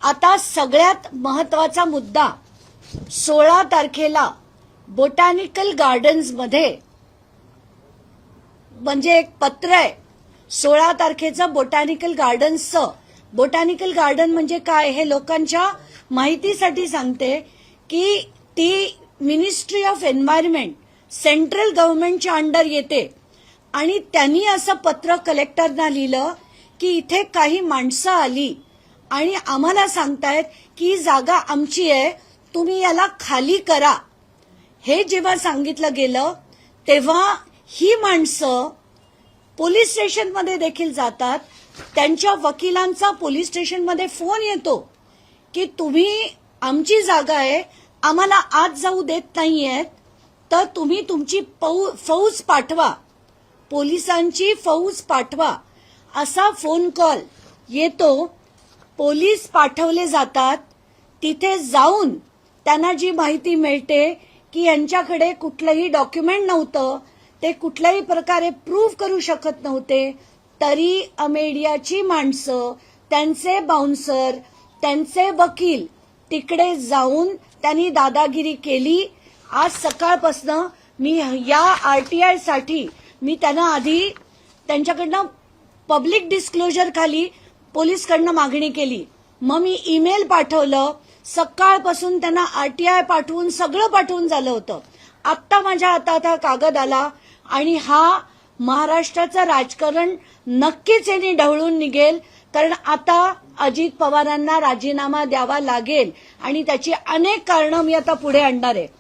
आता सगळ्यात महत्वाचा मुद्दा 16 तारखेला बोटॅनिकल गार्डन्स मध्ये म्हणजे एक पत्र आहे 16 तारखेचं बोटॅनिकल गार्डन्सचं. बोटॅनिकल गार्डन म्हणजे काय हे लोकांच्या माहितीसाठी सांगते की ती मिनिस्ट्री ऑफ एन्व्हायरमेंट सेंट्रल गव्हर्नमेंटच्या अंडर येते आणि त्यांनी असं पत्र कलेक्टरना लिहिलं की इथे काही माणसं आली आणि आम्हाला सांगतायत की जागा आमची आहे, तुम्ही याला खाली करा. हे जेव्हा सांगितलं गेलं तेव्हा ही माणसं पोलीस स्टेशनमध्ये देखील जातात. त्यांच्या वकिलांचा पोलीस स्टेशनमध्ये फोन येतो की तुम्ही आमची जागा आहे, आम्हाला आत जाऊ देत नाहीयेत, तर तुम्ही तुमची फौज पाठवा, पोलिसांची फौज पाठवा. असा फोन कॉल येतो. पोलीस पाठवले जातात. तिथे जाऊन त्यांना जी माहिती मिळते की यांच्याकडे कुठलंही डॉक्युमेंट नव्हतं, ते कुठल्याही प्रकारे प्रूव्ह करू शकत नव्हते, तरी अमेडियाची माणसं, त्यांचे बाउन्सर, त्यांचे वकील तिकडे जाऊन त्यांनी दादागिरी केली. आज सकाळपासून मी या आरटीआय साठी मी त्यांना आधी त्यांच्याकडनं पब्लिक डिस्क्लोजर खाली पोलीसकडनं मागणी केली. मग मी ईमेल पाठवलं. सकाळपासून त्यांना आरटीआय पाठवून सगळं पाठवून झालं होतं. आत्ता माझ्या हातात हा कागद आला आणि हा महाराष्ट्राचं राजकारण नक्कीच यांनी ढवळून निघेल. कारण आता अजित पवारांना राजीनामा द्यावा लागेल आणि त्याची अनेक कारणं मी आता पुढे आणणार आहे.